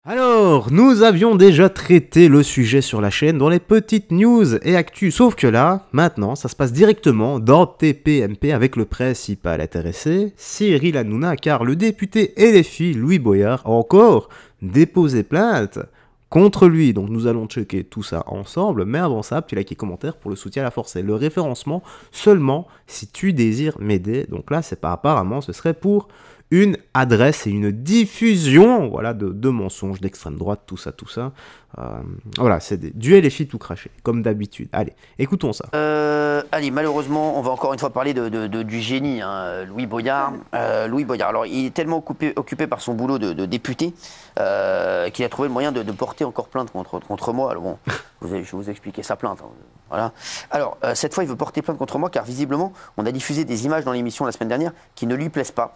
Alors, nous avions déjà traité le sujet sur la chaîne dans les petites news et actus, sauf que là, maintenant, ça se passe directement dans TPMP avec le principal intéressé, Cyril Hanouna, car le député LFI Louis Boyard a encore déposé plainte contre lui. Donc nous allons checker tout ça ensemble, mais avant ça, petit like et commentaire pour le soutien à la force et le référencement seulement si tu désires m'aider. Donc là, c'est pas apparemment, ce serait pour une adresse et une diffusion, voilà, de mensonges d'extrême droite, tout ça. Voilà, c'est du LFI tout craché, comme d'habitude. Allez, écoutons ça. Allez, malheureusement, on va encore une fois parler du génie, hein, Louis Boyard. Louis Boyard, alors il est tellement occupé par son boulot de député qu'il a trouvé le moyen de porter encore plainte contre moi. Alors bon, je vais vous expliquer sa plainte. Hein, voilà. Alors, cette fois, il veut porter plainte contre moi car visiblement, on a diffusé des images dans l'émission la semaine dernière qui ne lui plaisent pas.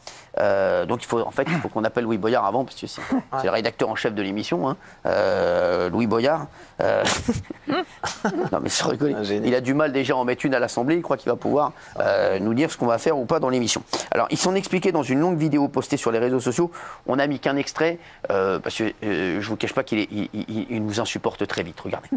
Donc, il faut qu'on appelle Louis Boyard avant, parce que c'est le rédacteur en chef de l'émission, hein, Louis Boyard. Non, mais sans rigoler, il a du mal déjà à en mettre une à l'Assemblée. Il croit qu'il va pouvoir nous dire ce qu'on va faire ou pas dans l'émission. Alors, ils s'en expliquaient dans une longue vidéo postée sur les réseaux sociaux. On n'a mis qu'un extrait, parce que je vous cache pas qu'il nous insupporte très vite. Regardez.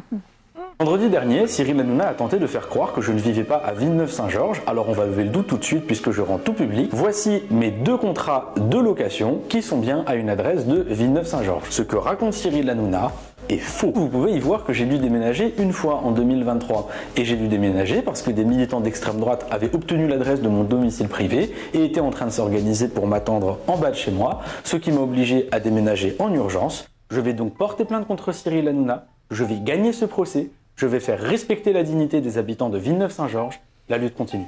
Vendredi dernier, Cyril Hanouna a tenté de faire croire que je ne vivais pas à Villeneuve-Saint-Georges, alors on va lever le doute tout de suite puisque je rends tout public. Voici mes 2 contrats de location qui sont bien à une adresse de Villeneuve-Saint-Georges. Ce que raconte Cyril Hanouna est faux. Vous pouvez y voir que j'ai dû déménager une fois en 2023. Et j'ai dû déménager parce que des militants d'extrême droite avaient obtenu l'adresse de mon domicile privé et étaient en train de s'organiser pour m'attendre en bas de chez moi, ce qui m'a obligé à déménager en urgence. Je vais donc porter plainte contre Cyril Hanouna, je vais gagner ce procès. Je vais faire respecter la dignité des habitants de Villeneuve-Saint-Georges. La lutte continue.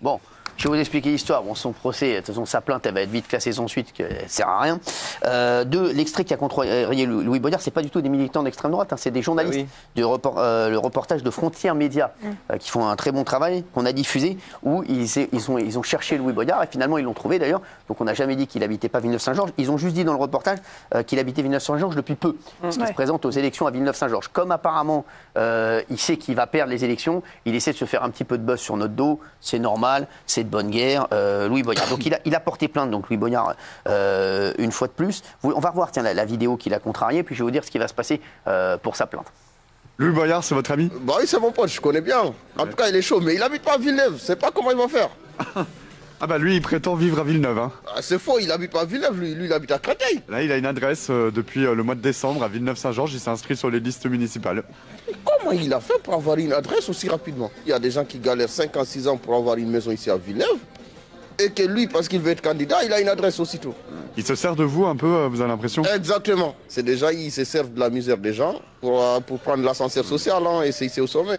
Bon, je vais vous expliquer l'histoire. Bon, son procès, de toute façon, sa plainte, elle va être vite classée sans suite, que ça sert à rien. L'extrait qui a contrarié Louis Boyard, c'est pas du tout des militants d'extrême droite, hein, c'est des journalistes. Le reportage de Frontières Médias, qui font un très bon travail, qu'on a diffusé, où ils ont cherché Louis Boyard, et finalement, ils l'ont trouvé d'ailleurs. Donc, on n'a jamais dit qu'il habitait pas Villeneuve-Saint-Georges. Ils ont juste dit dans le reportage qu'il habitait Villeneuve-Saint-Georges depuis peu, parce qu'il se présente aux élections à Villeneuve-Saint-Georges. Comme apparemment, il sait qu'il va perdre les élections, il essaie de se faire un petit peu de buzz sur notre dos. C'est normal, c'est de bonne guerre, Louis Boyard. Donc il a porté plainte, donc Louis Boyard, une fois de plus. On va revoir la vidéo qu'il a contrariée, puis je vais vous dire ce qui va se passer pour sa plainte. Louis Boyard, c'est votre ami? Bah oui, c'est mon pote, je connais bien. En tout cas, il est chaud, mais il habite pas à Villeneuve, je sais pas comment il va faire. Ah bah lui, il prétend vivre à Villeneuve. Hein. Ah, c'est faux, il habite pas à Villeneuve, lui il habite à Créteil. Là, il a une adresse depuis le mois de décembre à Villeneuve-Saint-Georges, il s'est inscrit sur les listes municipales. Et comment il a fait pour avoir une adresse aussi rapidement? Il y a des gens qui galèrent 5 ans, 6 ans pour avoir une maison ici à Villeneuve. Et que lui, parce qu'il veut être candidat, il a une adresse aussitôt. Il se sert de vous un peu, vous avez l'impression? Exactement. C'est déjà, il se sert de la misère des gens pour prendre l'ascenseur social, hein, et c'est au sommet.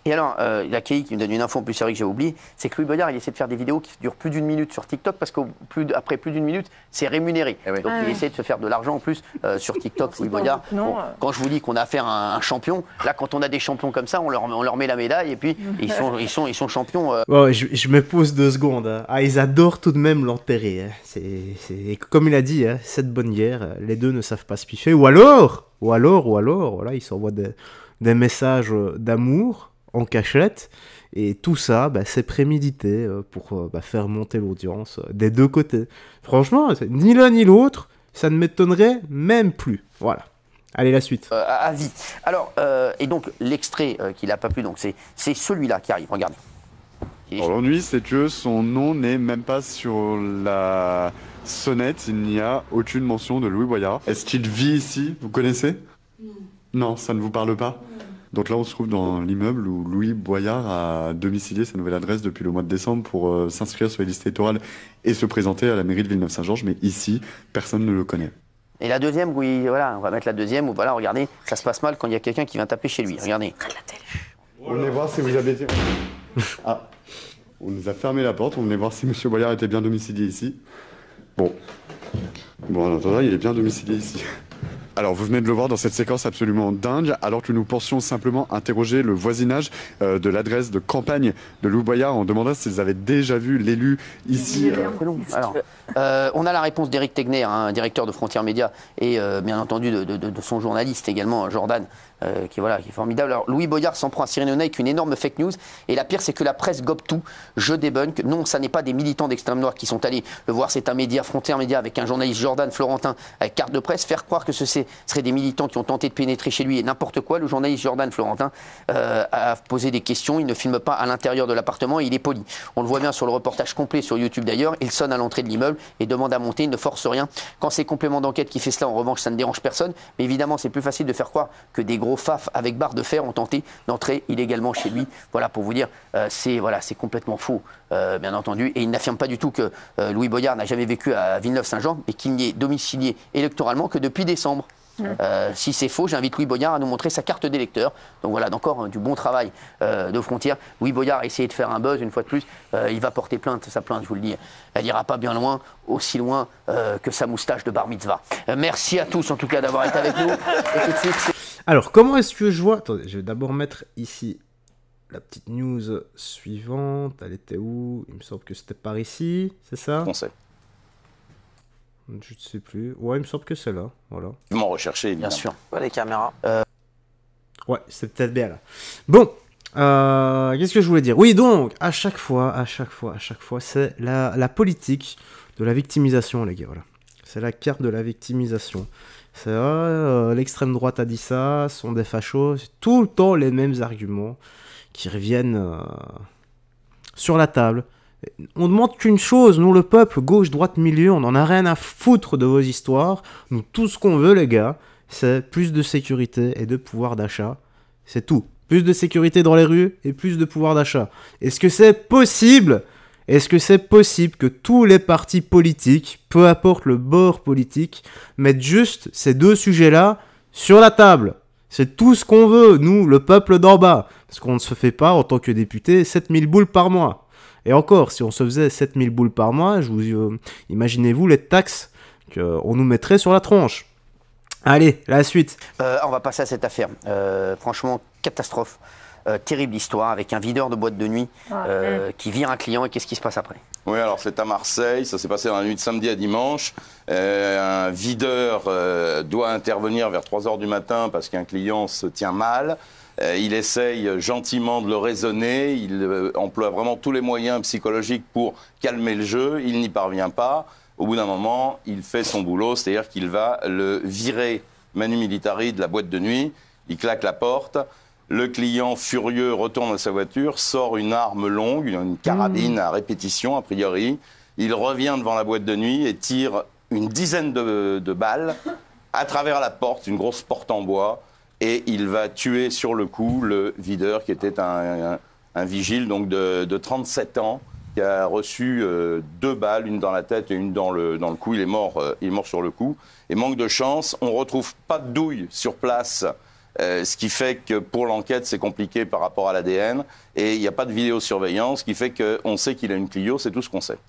Et alors, il y a Kei qui me donne une info en plus sérieuse que j'ai oublié, c'est que Louis Boyard, il essaie de faire des vidéos qui durent plus d'1 minute sur TikTok parce qu'après plus d'1 minute, c'est rémunéré. Donc il essaie de se faire de l'argent en plus sur TikTok, Louis Boyard. Bon, quand je vous dis qu'on a affaire à un champion, là, quand on a des champions comme ça, on leur met la médaille et puis ils sont champions. Bon, je me pose 2 secondes. Hein. Ah, ils adorent tout de même l'enterrer. Hein. C'est comme il a dit, hein, cette bonne guerre, les deux ne savent pas se piffer. Ou alors, voilà, ils s'envoient des messages d'amour en cachette, et tout ça, bah, c'est prémédité pour faire monter l'audience des deux côtés. Franchement, ni l'un ni l'autre, ça ne m'étonnerait même plus. Voilà. Allez, la suite. À vie. Alors, et donc, l'extrait qu'il n'a pas plu, donc c'est celui-là qui arrive, regardez. L'ennui, c'est que son nom n'est même pas sur la sonnette, il n'y a aucune mention de Louis Boyard. Est-ce qu'il vit ici? Vous connaissez? Non, ça ne vous parle pas? Donc là, on se trouve dans l'immeuble où Louis Boyard a domicilié sa nouvelle adresse depuis le mois de décembre pour s'inscrire sur les listes électorales et se présenter à la mairie de Villeneuve-Saint-Georges. Mais ici, personne ne le connaît. Et la deuxième, oui, voilà, on va mettre la deuxième où voilà, regardez, ça se passe mal quand il y a quelqu'un qui vient taper chez lui. Regardez. On venait voir si vous habitez. Ah, on nous a fermé la porte. On venait voir si M. Boyard était bien domicilié ici. Bon, en attendant, il est bien domicilié ici. Alors, vous venez de le voir dans cette séquence absolument dingue, alors que nous pensions simplement interroger le voisinage de l'adresse de campagne de Louis Boyard en demandant s'ils avaient déjà vu l'élu ici. Alors, on a la réponse d'Éric Tegner, hein, directeur de Frontières Médias, et bien entendu de son journaliste également, Jordan, qui est formidable. Alors, Louis Boyard s'en prend à Cyril Hanouna avec une énorme fake news, et la pire, c'est que la presse gobe tout. Je débunk. Non, ça n'est pas des militants d'extrême droite qui sont allés le voir, c'est un média, Frontières Médias, avec un journaliste Jordan Florentin, avec carte de presse, faire croire que c'est seraient des militants qui ont tenté de pénétrer chez lui et n'importe quoi. Le journaliste Jordan Florentin a posé des questions. Il ne filme pas à l'intérieur de l'appartement et il est poli. On le voit bien sur le reportage complet sur YouTube d'ailleurs. Il sonne à l'entrée de l'immeuble et demande à monter. Il ne force rien. Quand c'est complément d'enquête qui fait cela, en revanche, ça ne dérange personne. Mais évidemment, c'est plus facile de faire croire que des gros faf avec barre de fer ont tenté d'entrer illégalement chez lui. Voilà, pour vous dire, c'est complètement faux, bien entendu. Et il n'affirme pas du tout que Louis Boyard n'a jamais vécu à Villeneuve-Saint-Jean et qu'il n'y est domicilié électoralement que depuis décembre. Si c'est faux, j'invite Louis Boyard à nous montrer sa carte d'électeur. Donc voilà, encore du bon travail de Frontières. Louis Boyard a essayé de faire un buzz une fois de plus. Il va porter plainte, sa plainte, je vous le dis. Elle n'ira pas bien loin, aussi loin que sa moustache de bar mitzvah. Merci à tous en tout cas d'avoir été avec nous. Et tout de suite, alors, comment est-ce que je vois... Attendez, je vais d'abord mettre ici la petite news suivante. Elle était où? Il me semble que c'était par ici, c'est ça? On sait. Je ne sais plus. Ouais, il me semble que c'est là. Voilà. Vivement recherché, évidemment. bien sûr. Ouais, les caméras. Ouais, c'est peut-être bien là. Bon, qu'est-ce que je voulais dire? Oui, donc, à chaque fois, c'est la politique de la victimisation, les gars. Voilà. C'est la carte de la victimisation. C'est l'extrême droite a dit ça, ce sont des fachos. C'est tout le temps les mêmes arguments qui reviennent sur la table. On demande qu'une chose, nous le peuple, gauche, droite, milieu, on en a rien à foutre de vos histoires. Nous, tout ce qu'on veut, les gars, c'est plus de sécurité et de pouvoir d'achat. C'est tout. Plus de sécurité dans les rues et plus de pouvoir d'achat. Est-ce que c'est possible? Est-ce que c'est possible que tous les partis politiques, peu importe le bord politique, mettent juste ces deux sujets-là sur la table? C'est tout ce qu'on veut, nous, le peuple d'en bas. Parce qu'on ne se fait pas, en tant que député, 7000 boules par mois. Et encore, si on se faisait 7000 boules par mois, imaginez-vous les taxes qu'on nous mettrait sur la tronche. Allez, la suite. On va passer à cette affaire. Franchement, catastrophe. Terrible histoire avec un videur de boîte de nuit qui vire un client et qu'est-ce qui se passe après? Oui, alors c'est à Marseille, ça s'est passé dans la nuit de samedi à dimanche. Un videur doit intervenir vers 3h du matin parce qu'un client se tient mal. Il essaye gentiment de le raisonner, il emploie vraiment tous les moyens psychologiques pour calmer le jeu, il n'y parvient pas. Au bout d'un moment, il fait son boulot, c'est-à-dire qu'il va le virer manu militari de la boîte de nuit, il claque la porte. Le client, furieux, retourne à sa voiture, sort une arme longue, une carabine à répétition, a priori. Il revient devant la boîte de nuit et tire une dizaine de balles à travers la porte, une grosse porte en bois. Et il va tuer sur le coup le videur, qui était un vigile donc de 37 ans, qui a reçu 2 balles, une dans la tête et une dans le cou. Il est mort sur le coup. Et manque de chance, on ne retrouve pas de douille sur place. Ce qui fait que pour l'enquête, c'est compliqué par rapport à l'ADN. Et il n'y a pas de vidéosurveillance, ce qui fait qu'on sait qu'il a une Clio, c'est tout ce qu'on sait.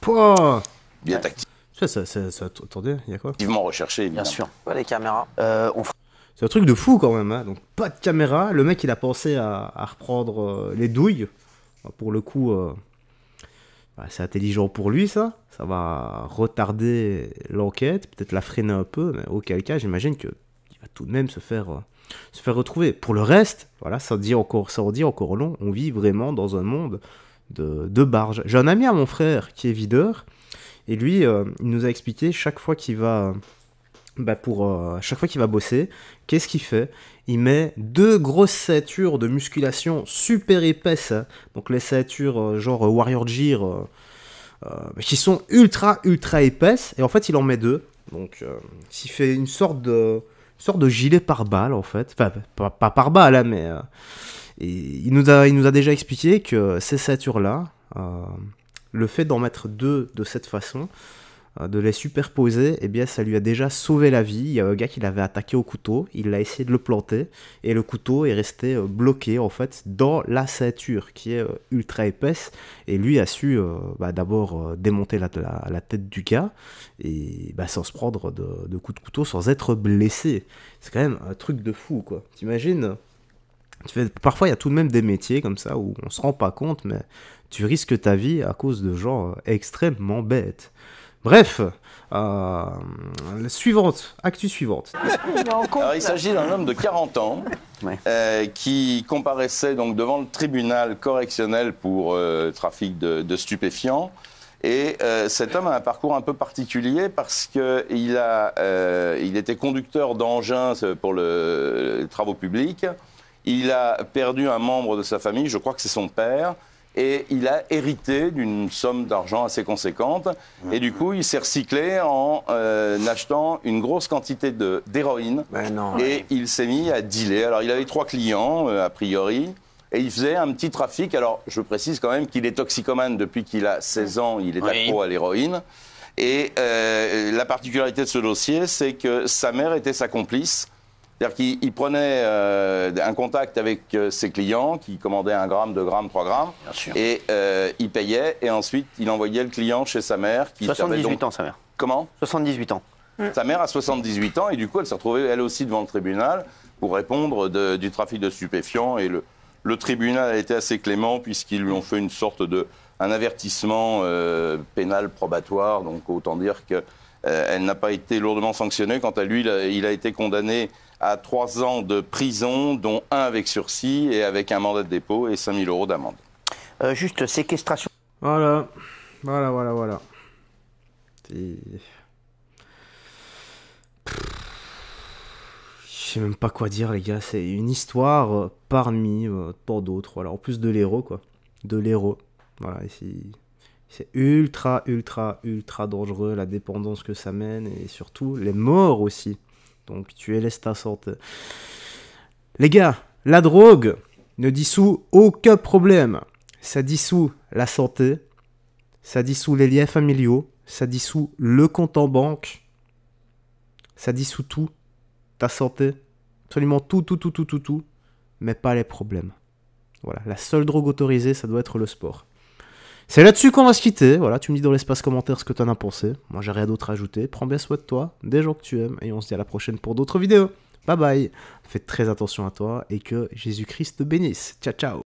Pouah. Bien tactique. Attendez, il y a quoi? Activement recherché, évidemment. Bien sûr. Ouais, les caméras. C'est un truc de fou quand même, hein. Donc pas de caméra. Le mec, il a pensé à reprendre les douilles. Pour le coup, c'est intelligent pour lui, ça. Ça va retarder l'enquête, peut-être la freiner un peu, mais auquel cas, j'imagine que tout de même se faire retrouver. Pour le reste, voilà, ça en dit encore long, on vit vraiment dans un monde de barges. J'ai un ami à mon frère qui est videur, et lui, il nous a expliqué chaque fois qu'il va chaque fois qu'il va bosser, qu'est-ce qu'il fait? Il met 2 grosses ceintures de musculation super épaisses, hein. Donc les ceintures genre Warrior Gear, qui sont ultra épaisses, et en fait il en met 2. Donc il fait une sorte de gilet pare-balles en fait, enfin pas pare-balles, hein, mais et il nous a déjà expliqué que ces ceintures là, le fait d'en mettre 2 de cette façon, de les superposer, eh bien ça lui a déjà sauvé la vie. Il y a un gars qui l'avait attaqué au couteau, il a essayé de le planter et le couteau est resté bloqué en fait dans la ceinture qui est ultra épaisse, et lui a su d'abord démonter la tête du gars et sans se prendre de coups de couteau, sans être blessé. C'est quand même un truc de fou, quoi. T'imagines? Parfois il y a tout de même des métiers comme ça où on se rend pas compte, mais tu risques ta vie à cause de gens extrêmement bêtes. Bref, actu suivante. Alors, il s'agit d'un homme de 40 ans qui comparaissait donc devant le tribunal correctionnel pour trafic de stupéfiants. Et cet homme a un parcours un peu particulier parce qu'il était conducteur d'engins pour les travaux publics. Il a perdu un membre de sa famille, je crois que c'est son père, et il a hérité d'une somme d'argent assez conséquente. Et du coup, il s'est recyclé en achetant une grosse quantité d'héroïne. Et il s'est mis à dealer. Alors, il avait 3 clients, a priori. Et il faisait un petit trafic. Alors, je précise quand même qu'il est toxicomane depuis qu'il a 16 ans. Il est accro à l'héroïne. Et la particularité de ce dossier, c'est que sa mère était sa complice. C'est-à-dire qu'il prenait un contact avec ses clients, qui commandaient 1 gramme, 2 grammes, 3 grammes. Et il payait. Et ensuite, il envoyait le client chez sa mère. Qui 78 ans, sa mère. Comment ? 78 ans. Sa mère a 78 ans. Et du coup, elle s'est retrouvée, elle aussi, devant le tribunal pour répondre du trafic de stupéfiants. Et le tribunal a été assez clément puisqu'ils lui ont fait une sorte un avertissement pénal probatoire. Donc autant dire qu'elle n'a pas été lourdement sanctionnée. Quant à lui, il a été condamné à 3 ans de prison, dont 1 avec sursis et avec un mandat de dépôt et 5 000 € d'amende. Juste séquestration. Voilà. Je sais même pas quoi dire, les gars. C'est une histoire parmi tant d'autres. Voilà. En plus de l'héros, quoi. De l'héros. Voilà. C'est ultra dangereux, la dépendance que ça mène. Et surtout, les morts aussi. Donc, tu laisses ta santé. Les gars, la drogue ne dissout aucun problème. Ça dissout la santé. Ça dissout les liens familiaux. Ça dissout le compte en banque. Ça dissout tout. Ta santé. Absolument tout, mais pas les problèmes. Voilà, la seule drogue autorisée, ça doit être le sport. C'est là-dessus qu'on va se quitter. Voilà, tu me dis dans l'espace commentaire ce que t'en as pensé. Moi, j'ai rien d'autre à ajouter. Prends bien soin de toi, des gens que tu aimes, et on se dit à la prochaine pour d'autres vidéos. Bye bye. Fais très attention à toi et que Jésus-Christ te bénisse. Ciao, ciao.